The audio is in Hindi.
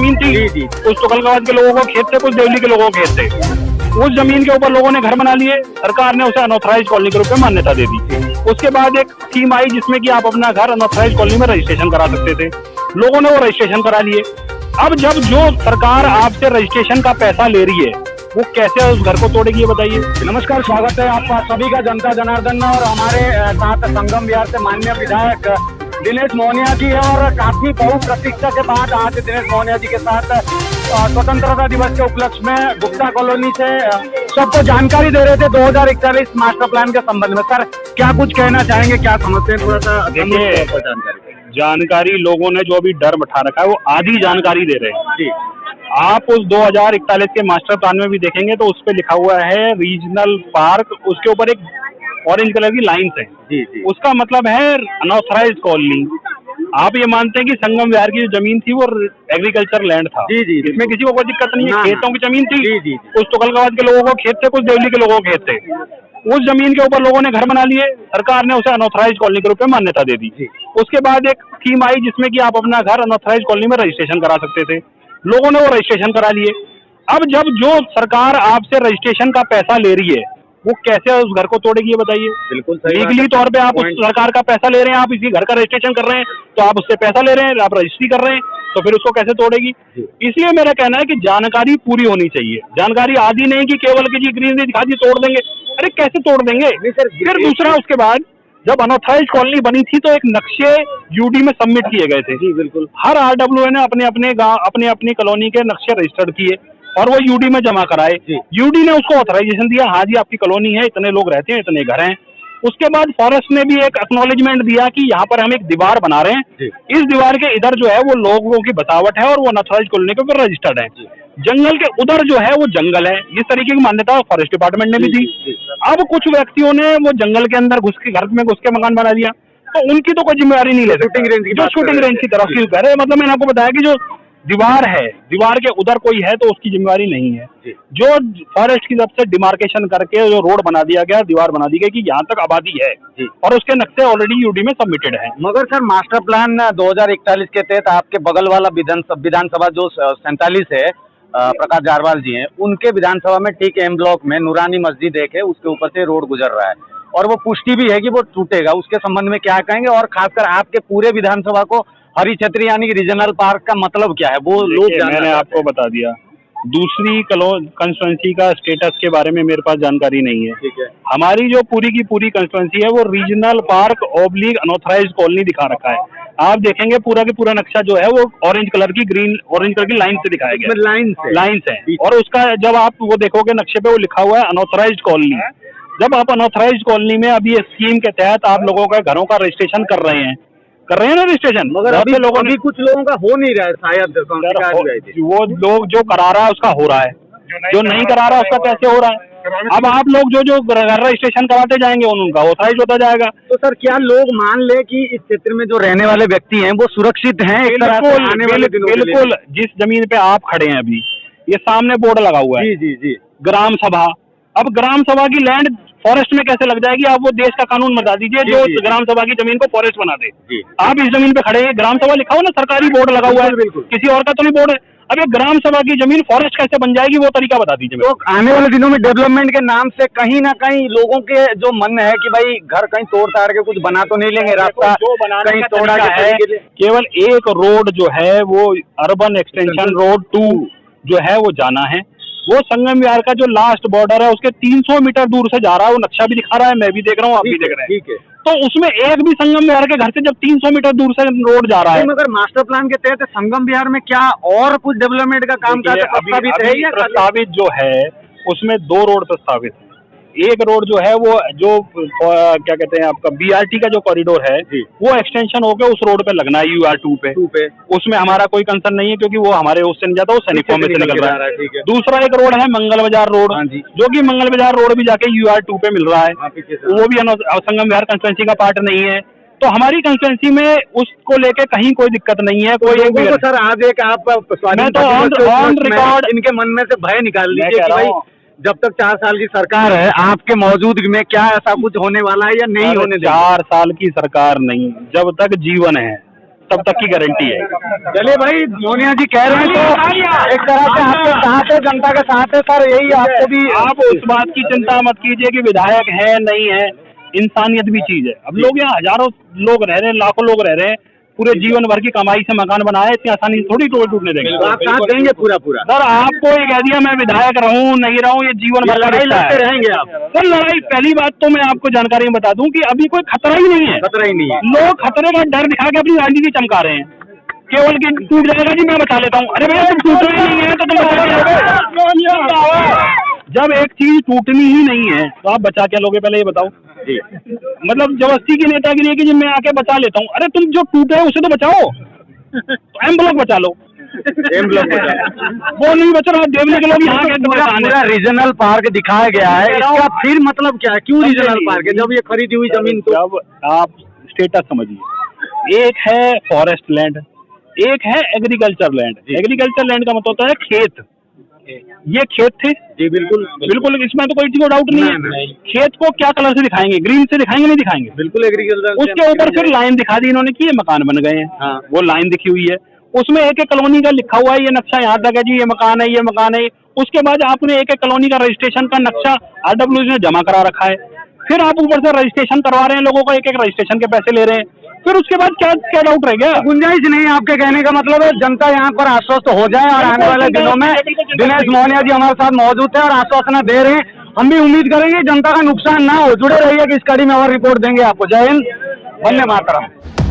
जमीन थी। जी, जी। कुछ तुगलकाबाद के लोगों को खेत थे, कुछ देवली के लोगों को खेत थे। उस जमीन के ऊपर लोगों ने घर बना लिए, सरकार ने उसे अनऑथराइज्ड कॉलोनी के रूप में मान्यता दे दी। उसके बाद एक स्कीम आई जिसमें कि आप अपना घर अनऑथराइज्ड कॉलोनी में रजिस्ट्रेशन करा सकते थे। लोगों ने वो रजिस्ट्रेशन करा लिए। अब जब जो सरकार आपसे रजिस्ट्रेशन का पैसा ले रही है, वो कैसे उस घर को तोड़ेगी ये बताइए। नमस्कार, स्वागत है आपका सभी का जनता जनार्दन में। और हमारे साथ संगम विहार से माननीय विधायक दिनेश मोहनिया जी है। और काफी बहुप्रतीक्षा के बाद आज दिनेश मोहनिया जी के साथ स्वतंत्रता दिवस के उपलक्ष्य में गुप्ता कॉलोनी से सबको जानकारी दे रहे थे 2041 मास्टर प्लान के संबंध में। सर, क्या कुछ कहना चाहेंगे, क्या समझते हैं, थोड़ा सा देखिए, जानकारी लोगों ने जो अभी डर बैठा रखा है वो आधी जानकारी दे रहे हैं जी। आप उस 2041 के मास्टर प्लान में भी देखेंगे तो उस पे लिखा हुआ है रीजनल पार्क, उसके ऊपर एक ऑरेंज कलर की लाइन्स है। जी, जी। उसका मतलब है अनऑथराइज्ड कॉलोनी। आप ये मानते हैं कि संगम विहार की जो जमीन थी वो एग्रीकल्चर लैंड था। जी, जी। इसमें किसी को कोई दिक्कत नहीं है, खेतों की जमीन थी। जी, जी। कुछ तुगलकाबाद के लोगों को खेत थे, कुछ देवली के लोगों को खेत थे। उस जमीन के ऊपर लोगों ने घर बना लिए, सरकार ने उसे अनऑथराइज्ड कॉलोनी के रूप में मान्यता दे दी। उसके बाद एक स्कीम आई जिसमें कि आप अपना घर अनऑथराइज्ड कॉलोनी में रजिस्ट्रेशन करा सकते थे। लोगों ने वो रजिस्ट्रेशन करा लिए। अब जब जो सरकार आपसे रजिस्ट्रेशन का पैसा ले रही है, वो कैसे उस घर को तोड़ेगी ये बताइए। बिल्कुल सही लीगली तौर पे आप उस सरकार का पैसा ले रहे हैं, आप इसी घर का रजिस्ट्रेशन कर रहे हैं, तो आप उससे पैसा ले रहे हैं, आप रजिस्ट्री कर रहे हैं, तो फिर उसको कैसे तोड़ेगी। इसलिए मेरा कहना है कि जानकारी पूरी होनी चाहिए। जानकारी आधी नहीं कि केवल की जी ग्रीन दिखा दी तोड़ देंगे। अरे कैसे तोड़ देंगे। फिर दूसरा, उसके बाद जब अनऑथराइज्ड कॉलोनी बनी थी तो एक नक्शे यूडी में सबमिट किए गए थे। जी, बिल्कुल। हर आरडब्ल्यू ने अपने अपने गांव, अपने अपनी कॉलोनी के नक्शे रजिस्टर्ड किए और वो यूडी में जमा कराए। यूडी ने उसको ऑथराइजेशन दिया, हाँ जी आपकी कॉलोनी है, इतने लोग रहते हैं, इतने घर हैं। उसके बाद फॉरेस्ट ने भी एक एक्नॉलेजमेंट दिया कि यहाँ पर हम एक दीवार बना रहे हैं, इस दीवार के इधर जो है वो लोगों की बसावट है और वो अनऑथराइज्ड कॉलोनी के ऊपर रजिस्टर्ड है। जंगल के उधर जो है वो जंगल है, इस तरीके की मान्यता फॉरेस्ट डिपार्टमेंट ने भी दी। अब कुछ व्यक्तियों ने वो जंगल के अंदर घुस के, घर में घुस के मकान बना दिया, तो उनकी तो कोई जिम्मेवारी नहीं ले सकते। जो शूटिंग रेंज की तरफ की कह रहे, मतलब मैंने आपको बताया कि जो दीवार है, दीवार के उधर कोई है तो उसकी जिम्मेवारी नहीं है। जो फॉरेस्ट की तरफ से डिमार्केशन करके जो रोड बना दिया गया, दीवार बना दी गई कि यहाँ तक आबादी है और उसके नक्शे ऑलरेडी यूडी में सबमिटेड है। मगर सर, मास्टर प्लान 2041 के तहत आपके बगल वाला विधानसभा जो 47 है, प्रकाश जारवाल जी हैं, उनके विधानसभा में ठीक एम ब्लॉक में नूरानी मस्जिद एक है, उसके ऊपर से रोड गुजर रहा है और वो पुष्टि भी है कि वो टूटेगा। उसके संबंध में क्या कहेंगे, और खासकर आपके पूरे विधानसभा को हरी क्षेत्र यानी कि रीजनल पार्क का मतलब क्या है, वो लोग मैंने आपको बता दिया। दूसरी कंस्टिट्यूएंसी का स्टेटस के बारे में मेरे पास जानकारी नहीं है। ठीक है। हमारी जो पूरी की पूरी कंस्टिट्यूएंसी है वो regional park oblique unauthorised colony दिखा रखा है। आप देखेंगे पूरा के पूरा नक्शा जो है वो ऑरेंज कलर की लाइन से दिखाया गया। लाइन है और उसका जब आप वो देखोगे नक्शे पे वो लिखा हुआ है अनऑथराइज्ड कॉलोनी। जब आप अनऑथराइज्ड कॉलोनी में अभी स्कीम के तहत आप लोगों का घरों का रजिस्ट्रेशन कर रहे हैं ना रजिस्ट्रेशन, मगर अभी कुछ लोगों का हो नहीं रहा है। शायद वो लोग जो करा रहा है उसका हो रहा है, जो नहीं करा रहा उसका कैसे हो रहा है। अब आप लोग जो रजिस्ट्रेशन कराते जाएंगे उनका ऑथराइज होता जाएगा। तो सर, क्या लोग मान ले कि इस क्षेत्र में जो रहने वाले व्यक्ति हैं वो सुरक्षित हैं एक तरह से आने वाले दिनों के लिए? बिल्कुल। जिस जमीन पे आप खड़े हैं अभी, ये सामने बोर्ड लगा हुआ है। जी, जी, जी। ग्राम सभा। अब ग्राम सभा की लैंड फॉरेस्ट में कैसे लग जाएगी? आप वो देश का कानून बता दीजिए जो ग्राम सभा की जमीन को फॉरेस्ट बना दे। आप इस जमीन पे खड़े हैं, ग्राम सभा लिखा हुआ ना, सरकारी बोर्ड लगा हुआ है, किसी और का तो नहीं बोर्ड है। अब ये ग्राम सभा की जमीन फॉरेस्ट कैसे बन जाएगी, वो तरीका बता दीजिए। तो आने वाले दिनों में डेवलपमेंट के नाम से कहीं ना कहीं लोगों के जो मन है कि भाई घर कहीं तोड़ ताड़ के कुछ बना तो नहीं लेंगे, रास्ता कहीं तोड़ा है। केवल एक रोड जो है वो अर्बन एक्सटेंशन रोड 2 जो है वो जाना है। वो संगम विहार का जो लास्ट बॉर्डर है उसके 300 मीटर दूर से जा रहा है। वो नक्शा भी दिखा रहा है, मैं भी देख रहा हूँ, आप भी देख रहे हैं। ठीक है। तो उसमें एक भी संगम विहार के घर से जब 300 मीटर दूर से रोड जा रहा है, मगर मास्टर प्लान के तहत संगम विहार में क्या और कुछ डेवलपमेंट का काम प्रस्तावित है? प्रस्तावित जो है उसमें 2 रोड प्रस्तावित है। एक रोड जो है वो जो क्या कहते हैं आपका बीआरटी का जो कॉरिडोर है वो एक्सटेंशन होकर उस रोड पे लगना है UR2 पे। उसमें हमारा कोई कंसर्न नहीं है क्योंकि वो हमारे उससे नहीं जाता, वो सैनिकों में से निकल रहा है। दूसरा एक रोड है मंगल बाजार रोड, जो कि मंगल बाजार रोड भी जाके UR2 पे मिल रहा है, वो भी संगम विहार कंस्टिट्यूएंसी का पार्ट नहीं है। तो हमारी कंस्टिट्यूएंसी में उसको लेके कहीं कोई दिक्कत नहीं है। कोई तो सर आज एक आप ऑन रिकॉर्ड इनके मन में से भय निकाल लीजिए कि भाई जब तक 4 साल की सरकार है आपके मौजूदगी में क्या ऐसा कुछ होने वाला है या नहीं होने? 4 साल की सरकार नहीं, जब तक जीवन है तब तक की गारंटी है। चलिए भाई, मोनिया जी कह रहे हैं तो एक तरह से आपके साथ है, जनता के साथ है सर, यही आपको भी। आप उस बात की चिंता मत कीजिए कि विधायक है नहीं है, इंसानियत भी चीज है। अब लोग यहाँ हजारों लोग रह रहे हैं, लाखों लोग रह रहे हैं, पूरे जीवन भर की कमाई से मकान बनाए, इतनी आसानी से थोड़ी टूटने देंगे। तो आप साथ देंगे पूरा पूरा? सर आपको ये कह दिया मैं विधायक रहूं नहीं रहूं, ये जीवन भर लड़ाई लड़ते रहेंगे आप? सर लड़ाई, पहली बात तो मैं आपको जानकारी में बता दूं कि अभी कोई खतरा ही नहीं है। खतरा ही नहीं है। लोग खतरे का डर दिखा के अपनी राजनीति चमका रहे हैं, केवल कि टूट जाएगा जी मैं बचा लेता हूँ। अरे भैया तुम टूटना ही नहीं है तो तुम बचा लोगे? जब एक चीज टूटनी ही नहीं है तो आप बचा क्या लोगे, पहले ये बताओ। मतलब जबरदस्ती की नेतागिरी है कि जी मैं आके बचा लेता हूँ। अरे तुम जो टूटे है उसे तो बचाओ, एम ब्लॉक बचा लो। एम ब्लॉक वो नहीं बच रहा, देवली के लोग यहाँ के पूरा रीजनल पार्क दिखाया गया है, इसका फिर मतलब क्या है? क्यों रीजनल पार्क है जब ये खरीदी हुई जमीन? तो जब आप स्टेटस समझिए, एक है फॉरेस्ट लैंड, एक है एग्रीकल्चर लैंड। एग्रीकल्चर लैंड का मतलब होता है खेत, ये खेत थे जी बिल्कुल बिल्कुल, इसमें तो कोई चीज को डाउट नहीं है। खेत को क्या कलर से दिखाएंगे, ग्रीन से दिखाएंगे नहीं दिखाएंगे? बिल्कुल एग्रीकल्चर। उसके ऊपर फिर लाइन दिखा दी इन्होंने कि ये मकान बन गए हैं। हाँ। वो लाइन दिखी हुई है, उसमें एक एक कॉलोनी का लिखा हुआ है, ये नक्शा यहाँ तक है जी, ये मकान है, ये मकान है। उसके बाद आपने एक एक कॉलोनी का रजिस्ट्रेशन का नक्शा RWZ ने जमा करा रखा है, फिर आप ऊपर से रजिस्ट्रेशन करवा रहे हैं लोगों को, एक एक रजिस्ट्रेशन के पैसे ले रहे हैं। फिर उसके बाद क्या क्या डाउट रह गया? गुंजाइश नहीं, आपके कहने का मतलब है जनता यहाँ पर आश्वस्त हो जाए और आने वाले दिनों में दिनेश मोहनिया जी हमारे साथ मौजूद है और आश्वासन दे रहे हैं। हम भी उम्मीद करेंगे जनता का नुकसान ना हो। जुड़े रहिए कि इस कड़ी में और रिपोर्ट देंगे आपको। जय हिंद, वंदे मातरम।